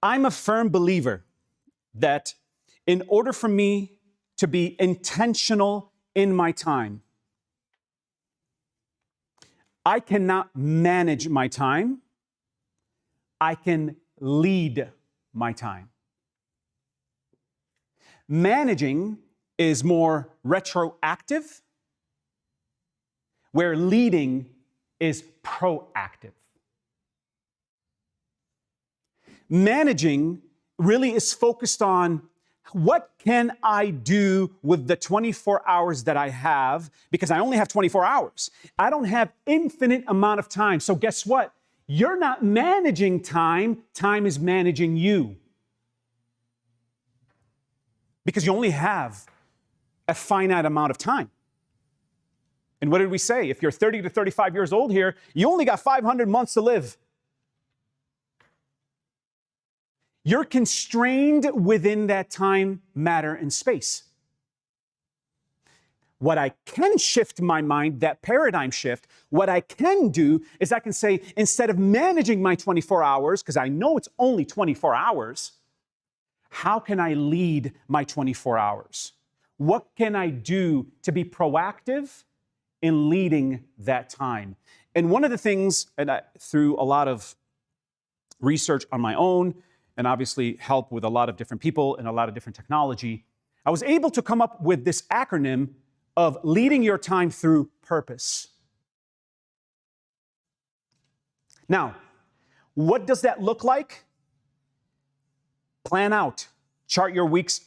I'm a firm believer that in order for me to be intentional in my time, I cannot manage my time. I can lead my time. Managing is more retroactive, where leading is proactive. Managing really is focused on what can I do with the 24 hours that I have, because I only have 24 hours. I don't have infinite amount of time. So guess what? You're not managing time. Time is managing you. Because you only have a finite amount of time. And what did we say? If you're 30 to 35 years old here, you only got 500 months to live. You're constrained within that time, matter, and space. What I can shift my mind, that paradigm shift, what I can do is I can say, instead of managing my 24 hours, because I know it's only 24 hours, how can I lead my 24 hours? What can I do to be proactive in leading that time? And one of the things, and through a lot of research on my own, and obviously help with a lot of different people and a lot of different technology, I was able to come up with this acronym of leading your time through purpose. Now, what does that look like? Plan out, chart your week's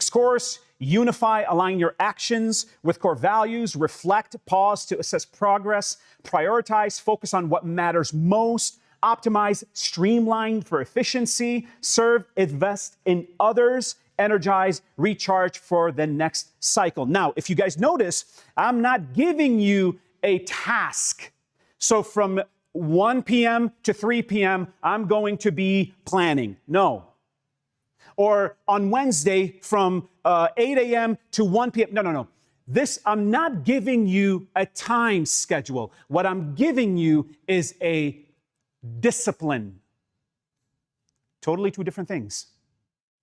course, unify, align your actions with core values, reflect, pause to assess progress, prioritize, focus on what matters most, optimize, streamline for efficiency, serve, invest in others, energize, recharge for the next cycle. Now, if you guys notice, I'm not giving you a task. So from 1 p.m. to 3 p.m., I'm going to be planning. No. Or on Wednesday from 8 a.m. to 1 p.m. No. This, I'm not giving you a time schedule. What I'm giving you is a discipline. Totally two different things.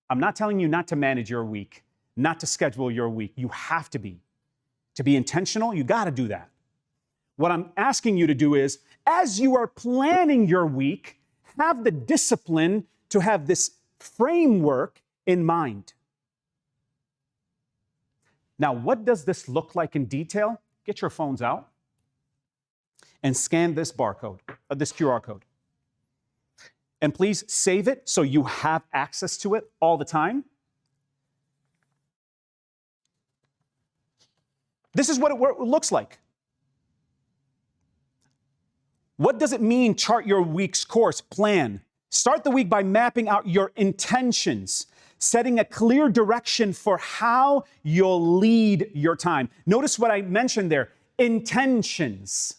I'm not telling you not to manage your week, not to schedule your week. You have to be. To be intentional, you got to do that. What I'm asking you to do is, as you are planning your week, have the discipline to have this framework in mind. Now, what does this look like in detail? Get your phones out and scan this barcode, this QR code. And please save it so you have access to it all the time. This is what it looks like. What does it mean, chart your week's course, plan? Start the week by mapping out your intentions, setting a clear direction for how you'll lead your time. Notice what I mentioned there, intentions.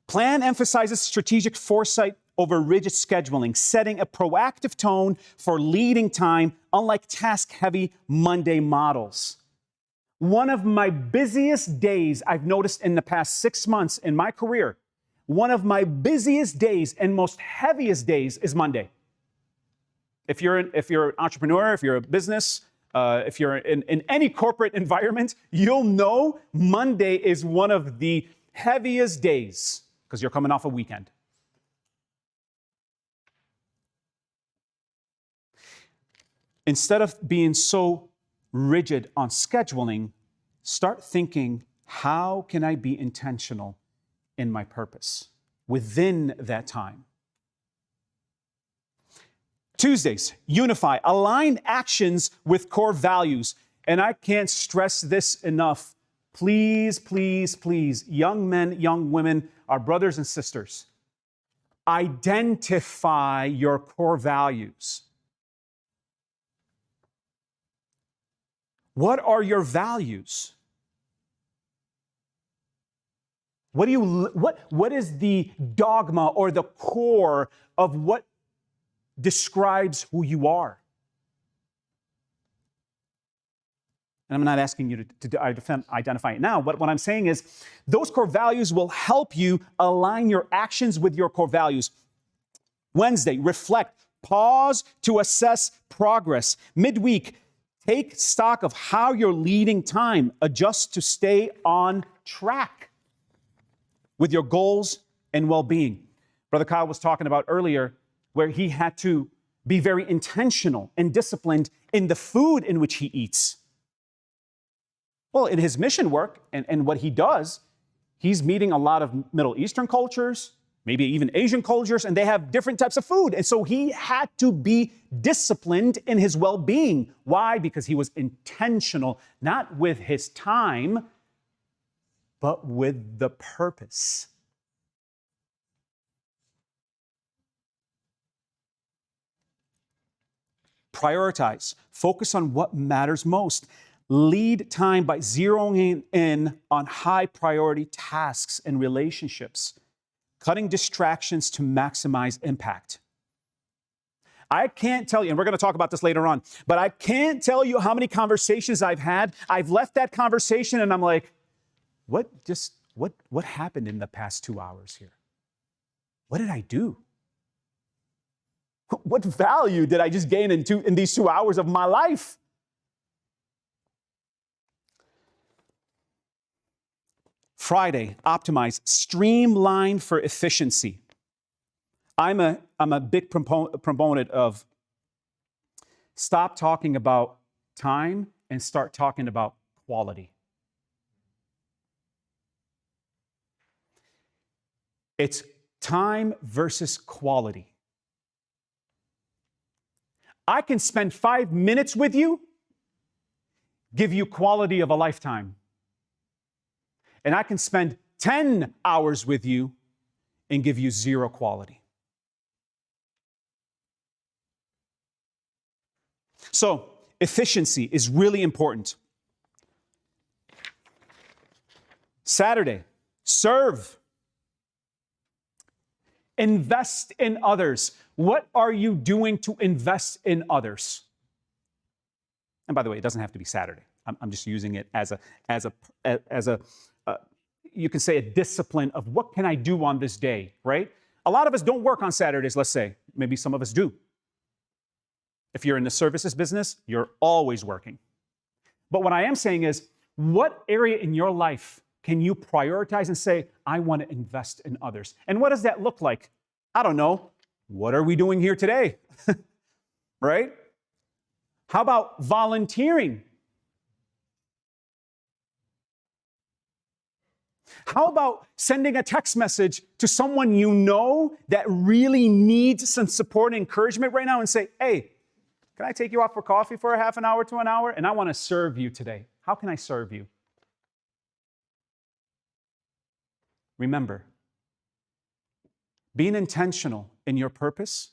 Plan emphasizes strategic foresight over rigid scheduling, setting a proactive tone for leading time, unlike task-heavy Monday models. One of my busiest days I've noticed in the past 6 months in my career, one of my busiest days and most heaviest days is Monday. If you're an entrepreneur, if you're a business, if you're in any corporate environment, you'll know Monday is one of the heaviest days because you're coming off a weekend. Instead of being so rigid on scheduling, start thinking, how can I be intentional in my purpose within that time? Tuesdays, unify, align actions with core values. And I can't stress this enough. Please, please, please, young men, young women, our brothers and sisters, identify your core values. What are your values? What is the dogma or the core of what describes who you are? And I'm not asking you to identify it now, but what I'm saying is those core values will help you align your actions with your core values. Wednesday, reflect, pause to assess progress. Midweek, take stock of how you're leading time, adjust to stay on track with your goals and well-being. Brother Kyle was talking about earlier where he had to be very intentional and disciplined in the food in which he eats. Well, in his mission work and what he does, he's meeting a lot of Middle Eastern cultures, maybe even Asian cultures, and they have different types of food. And so he had to be disciplined in his well-being. Why? Because he was intentional, not with his time, but with the purpose. Prioritize. Focus on what matters most. Lead time by zeroing in on high priority tasks and relationships, cutting distractions to maximize impact. I can't tell you, and we're going to talk about this later on, but I can't tell you how many conversations I've had. I've left that conversation and I'm like, what happened in the past 2 hours here? What did I do? What value did I just gain in these 2 hours of my life? Friday, optimize, streamline for efficiency. I'm a big proponent of stop talking about time and start talking about quality. It's time versus quality. I can spend 5 minutes with you, give you quality of a lifetime. And I can spend 10 hours with you and give you zero quality. So, efficiency is really important. Saturday, serve. Invest in others. What are you doing to invest in others? And by the way, it doesn't have to be Saturday. I'm just using it as a you can say a discipline of what can I do on this day, right? A lot of us don't work on Saturdays, let's say. Maybe some of us do. If you're in the services business, you're always working. But what I am saying is, what area in your life can you prioritize and say, I want to invest in others? And what does that look like? I don't know. What are we doing here today? Right? How about volunteering? How about sending a text message to someone you know that really needs some support and encouragement right now and say, hey, can I take you out for coffee for a half an hour to an hour? And I want to serve you today. How can I serve you? Remember, being intentional in your purpose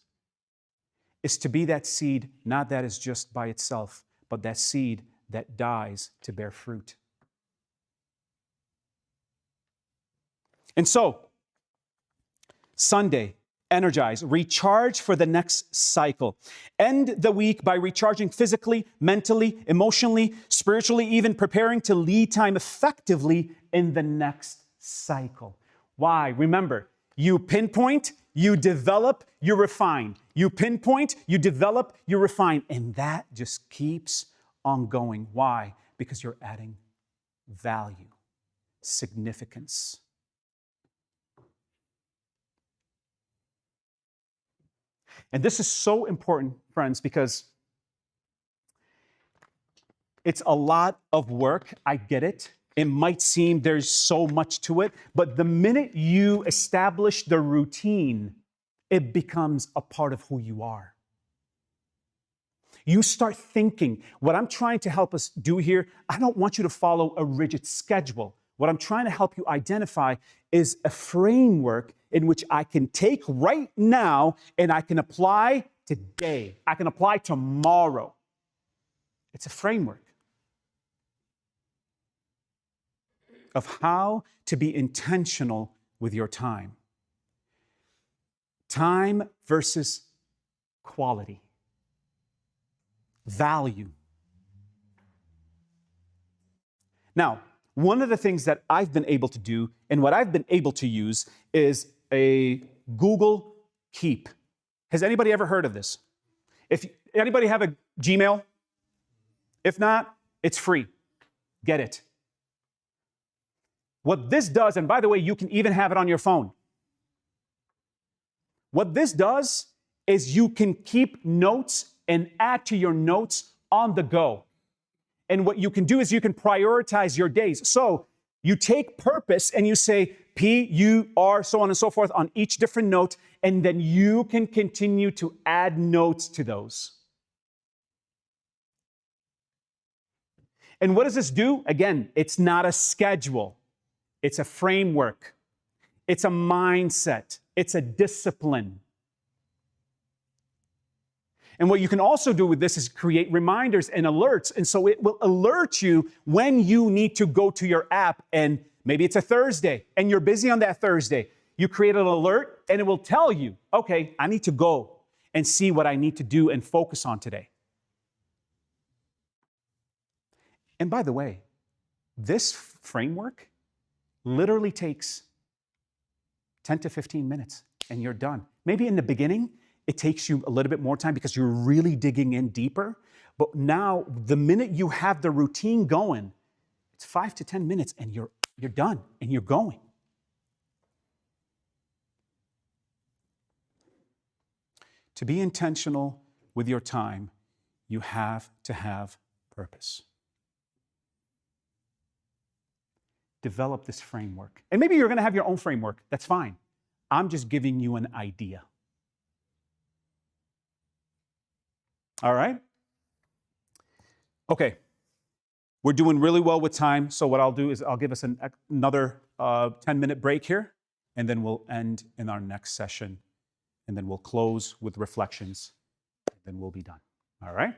is to be that seed, not that is just by itself, but that seed that dies to bear fruit. And so, Sunday, energize, recharge for the next cycle. End the week by recharging physically, mentally, emotionally, spiritually, even preparing to lead time effectively in the next cycle. Why? Remember, you pinpoint, you develop, you refine. You pinpoint, you develop, you refine. And that just keeps on going. Why? Because you're adding value, significance. And this is so important, friends, because it's a lot of work. I get it. It might seem there's so much to it, but the minute you establish the routine, it becomes a part of who you are. You start thinking, what I'm trying to help us do here, I don't want you to follow a rigid schedule. What I'm trying to help you identify is a framework in which I can take right now and I can apply today. I can apply tomorrow. It's a framework of how to be intentional with your time. Time versus quality. Value. Now, one of the things that I've been able to do and what I've been able to use is a Google Keep. Has anybody ever heard of this? If anybody have a Gmail? If not, it's free. Get it. What this does, and by the way, you can even have it on your phone. What this does is you can keep notes and add to your notes on the go. And what you can do is you can prioritize your days. So you take purpose and you say P, U, R, so on and so forth on each different note, and then you can continue to add notes to those. And what does this do? Again, it's not a schedule. It's a framework. It's a mindset. It's a discipline. And what you can also do with this is create reminders and alerts. And so it will alert you when you need to go to your app, and maybe it's a Thursday and you're busy on that Thursday. You create an alert and it will tell you, okay, I need to go and see what I need to do and focus on today. And by the way, this framework literally takes 10 to 15 minutes and you're done. Maybe in the beginning, it takes you a little bit more time because you're really digging in deeper. But now, the minute you have the routine going, it's 5 to 10 minutes and you're done and you're going. To be intentional with your time, you have to have purpose. Develop this framework. And maybe you're going to have your own framework. That's fine. I'm just giving you an idea. All right? Okay. We're doing really well with time, so what I'll do is I'll give us another 10-minute break here, and then we'll end in our next session, and then we'll close with reflections, and then we'll be done. All right?